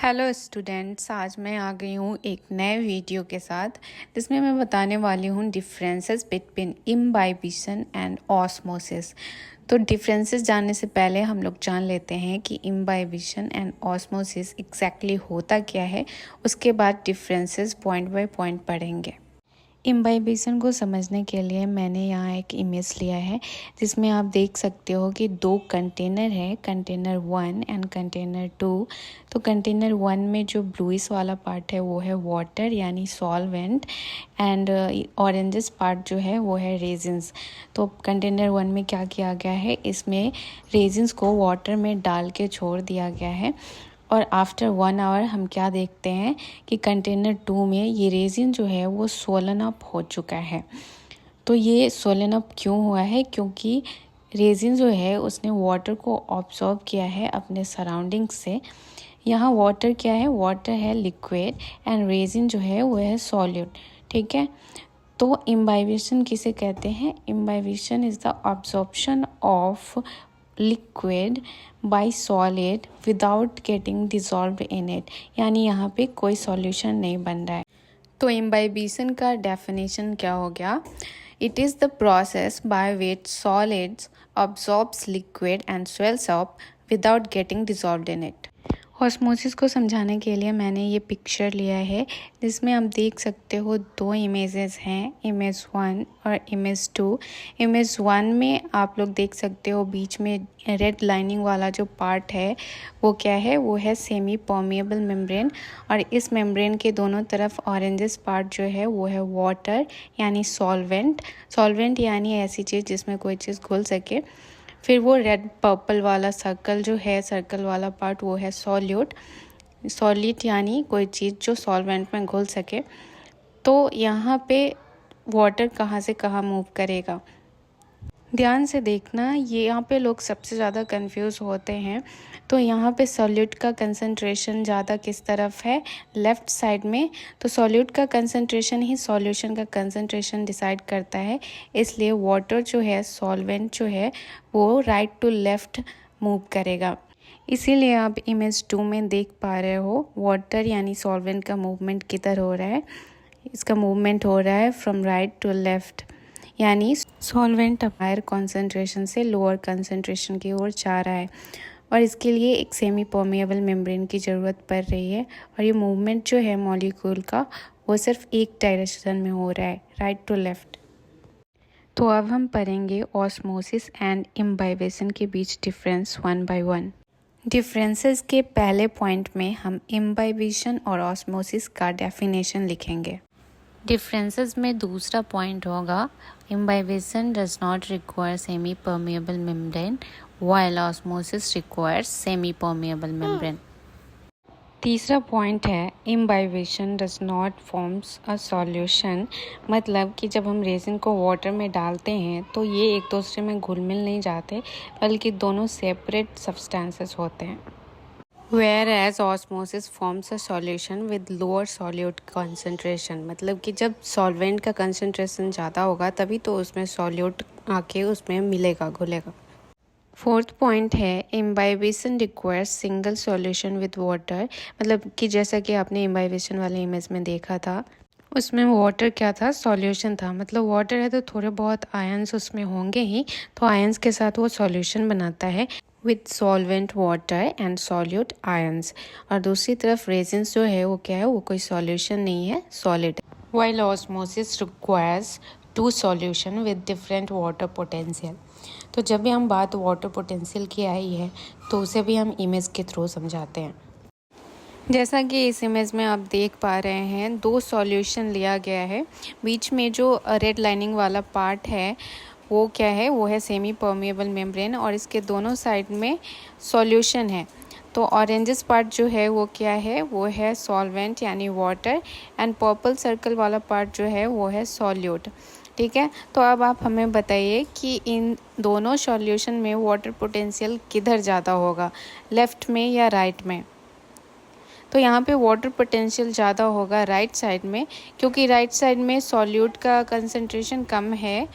Hello students, आज मैं आ गई हूँ एक नए वीडियो के साथ जिसमें मैं बताने वाली हूँ differences between imbibition and osmosis. तो डिफरेंसेस जानने से पहले हम लोग जान लेते हैं कि इम्बाइबिशन एंड ऑस्मोसिस एग्जैक्टली होता क्या है। उसके बाद डिफरेंसेस पॉइंट बाय पॉइंट पढ़ेंगे। इम्बाइबिशन को समझने के लिए मैंने यहाँ एक इमेज लिया है जिसमें आप देख सकते हो कि दो कंटेनर है, कंटेनर 1 एंड कंटेनर 2। तो कंटेनर 1 में जो ब्लूइश वाला पार्ट है वो है वाटर यानी सॉल्वेंट, एंड ऑरेंजेस पार्ट जो है वो है रेजिन्स। तो कंटेनर 1 में क्या किया गया है, इसमें रेजिन्स को वाटर में डाल के छोड़ दिया गया है और आफ्टर 1 आवर हम क्या देखते हैं कि कंटेनर 2 में ये रेजिन जो है वो सोलन अप हो चुका है। तो ये सोलन अप क्यों हुआ है? क्योंकि रेजिन जो है उसने वाटर को ऑब्जॉर्व किया है अपने सराउंडिंग से। यहाँ वाटर क्या है? वाटर है लिक्विड एंड रेजिन जो है वो है सॉल्यूट। ठीक है, तो इम्बाइबिशन किसे कहते हैं? Imbibition is the absorption of liquid bye solid without getting dissolve in it, यानी यहाँ पे कोई सॉल्यूशन नहीं बन रहा है। तो इम्बाइबिशन का डेफिनेशन क्या हो गया? It is the process by which solids absorbs liquid and swells up without getting dissolve in it. Osmosis को समझाने के लिए मैंने ये पिक्चर लिया है जिसमें आप देख सकते हो दो इमेजेस हैं, इमेज 1 और इमेज 2। इमेज 1 में आप लोग देख सकते हो बीच में रेड लाइनिंग वाला जो पार्ट है वो क्या है? वो है सेमी परमिएबल मेम्ब्रेन, और इस मेम्ब्रेन के दोनों तरफ ऑरेंजेस पार्ट जो है वो है वाटर यानी सॉल्वेंट। सॉल्वेंट यानी ऐसी चीज़ जिसमें कोई चीज़ घुल सके। फिर वो रेड पर्पल वाला सर्कल जो है, सर्कल वाला पार्ट वो है सॉल्यूट। सॉलिड यानी कोई चीज़ जो सॉल्वेंट में घुल सके। तो यहाँ पे वाटर कहाँ से कहाँ मूव करेगा, ध्यान से देखना। ये यहाँ पे लोग सबसे ज़्यादा कंफ्यूज होते हैं। तो यहाँ पे सॉल्यूट का कंसंट्रेशन ज़्यादा किस तरफ है? लेफ़्ट साइड में। तो सॉल्यूट का कंसंट्रेशन ही सॉल्यूशन का कंसंट्रेशन डिसाइड करता है, इसलिए वाटर जो है, सॉल्वेंट जो है, वो राइट टू लेफ़्ट मूव करेगा। इसीलिए आप इमेज 2 में देख पा रहे हो वाटर यानी सॉल्वेंट का मूवमेंट किधर हो रहा है। इसका मूवमेंट हो रहा है फ्रॉम राइट टू लेफ़्ट, यानी सॉल्वेंट हायर कंसंट्रेशन से लोअर कंसंट्रेशन की ओर जा रहा है, और इसके लिए एक सेमी परमिएबल मेम्ब्रेन की ज़रूरत पड़ रही है। और ये मूवमेंट जो है मॉलिक्यूल का वो सिर्फ एक डायरेक्शन में हो रहा है, राइट टू लेफ़्ट। तो अब हम पढ़ेंगे ऑस्मोसिस एंड इम्बाइबिशन के बीच डिफरेंस 1 बाय 1। डिफरेंसेस के पहले पॉइंट में हम इम्बाइबिशन और ऑस्मोसिस का डेफिनेशन लिखेंगे। डिफरेंसेस में दूसरा पॉइंट होगा imbibition does not require semi permeable membrane while osmosis requires semi permeable membrane. तीसरा पॉइंट है imbibition does not forms a solution, मतलब कि जब हम रेजिन को वाटर में डालते हैं तो ये एक दूसरे में घुल मिल नहीं जाते, बल्कि दोनों सेपरेट सब्सटेंसेस होते हैं। Whereas osmosis forms a solution with lower solute concentration, मतलब कि जब सॉल्वेंट का कंसंट्रेशन ज़्यादा होगा तभी तो उसमें सॉल्यूट आके उसमें मिलेगा, घुलेगा। फोर्थ पॉइंट है imbibition requires single solution with water, मतलब कि जैसा कि आपने इम्बाइबिशन वाले इमेज में देखा था, उसमें वाटर क्या था? सॉल्यूशन था। मतलब वाटर है तो थोड़े बहुत आयंस उसमें होंगे ही, तो आयंस के साथ वो सॉल्यूशन बनाता है with solvent water and solute ions. और दूसरी तरफ रेजिन्स जो है वो क्या है? वो कोई सॉल्यूशन नहीं है, solid. While osmosis requires two solution with different water potential. तो जब भी हम बात वाटर पोटेंशियल की आई है तो उसे भी हम इमेज के थ्रू समझाते हैं। जैसा कि इस इमेज में आप देख पा रहे हैं, दो सॉल्यूशन लिया गया है। बीच में जो रेड लाइनिंग वाला पार्ट है वो क्या है? वो है सेमी परमिएबल मेम्ब्रेन, और इसके दोनों साइड में सॉल्यूशन है। तो ऑरेंजेस पार्ट जो है वो क्या है? वो है सॉल्वेंट यानी वाटर, एंड पर्पल सर्कल वाला पार्ट जो है वो है सॉल्यूट। ठीक है, तो अब आप हमें बताइए कि इन दोनों सॉल्यूशन में वाटर पोटेंशियल किधर ज़्यादा होगा, लेफ़्ट में या राइट में? तो यहाँ पे वाटर पोटेंशियल ज़्यादा होगा राइट साइड में, क्योंकि राइट साइड में सॉल्यूट का कंसंट्रेशन कम है,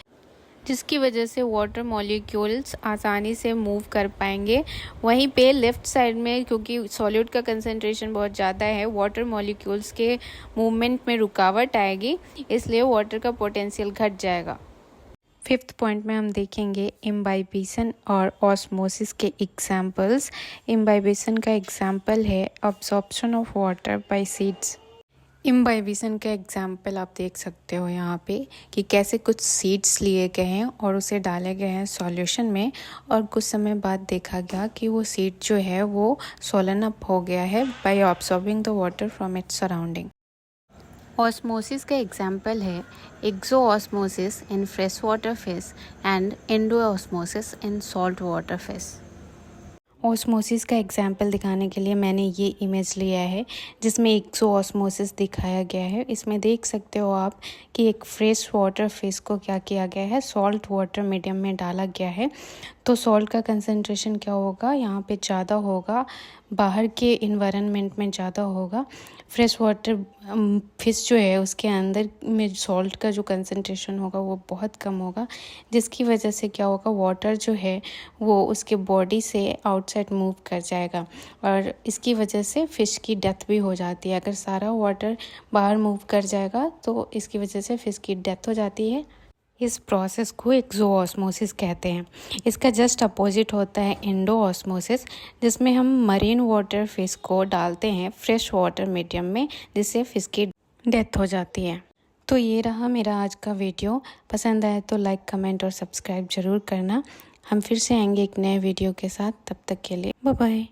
जिसकी वजह से वाटर मॉलिक्यूल्स आसानी से मूव कर पाएंगे। वहीं पे लेफ़्ट साइड में क्योंकि सॉल्यूट का कंसंट्रेशन बहुत ज़्यादा है, वाटर मॉलिक्यूल्स के मूवमेंट में रुकावट आएगी, इसलिए वाटर का पोटेंशियल घट जाएगा। फिफ्थ पॉइंट में हम देखेंगे इम्बाइबिशन और ऑस्मोसिस के एग्जाम्पल्स। इम्बाइबिशन का एग्जाम्पल है absorption of water bye seeds. Imbibition का एग्जाम्पल आप देख सकते हो यहाँ पे कि कैसे कुछ सीड्स लिए गए हैं और उसे डाले गए हैं सॉल्यूशन में, और कुछ समय बाद देखा गया कि वो सीड जो है वो सोलन अप हो गया है by absorbing the water from its surrounding. Osmosis का एग्जाम्पल है exosmosis in fresh water fish and endosmosis in salt water fish. Osmosis का एग्जाम्पल दिखाने के लिए मैंने ये इमेज लिया है जिसमें एक्सोऑस्मोसिस दिखाया गया है। इसमें देख सकते हो आप कि एक फ्रेश वाटर फिश को क्या किया गया है, सॉल्ट वाटर मीडियम में डाला गया है। तो सॉल्ट का कंसंट्रेशन क्या होगा, यहाँ पे ज़्यादा होगा, बाहर के इन्वायरमेंट में ज़्यादा होगा। फ्रेश वाटर फिश जो है उसके अंदर में सॉल्ट का जो कंसंट्रेशन होगा वो बहुत कम होगा, जिसकी वजह से क्या होगा, वाटर जो है वो उसके बॉडी से आउटसाइड मूव कर जाएगा और इसकी वजह से फ़िश की डेथ भी हो जाती है। अगर सारा वाटर बाहर मूव कर जाएगा तो इसकी वजह से फ़िश की डेथ हो जाती है। इस प्रोसेस को एक्सोऑस्मोसिस कहते हैं। इसका जस्ट अपोजिट होता है एंडोऑस्मोसिस, जिसमें हम मरीन वाटर फिश को डालते हैं फ्रेश वाटर मीडियम में, जिससे फिश की डेथ हो जाती है। तो ये रहा मेरा आज का वीडियो। पसंद आए तो लाइक, कमेंट और सब्सक्राइब ज़रूर करना। हम फिर से आएंगे एक नए वीडियो के साथ, तब तक के लिए बाय बाय।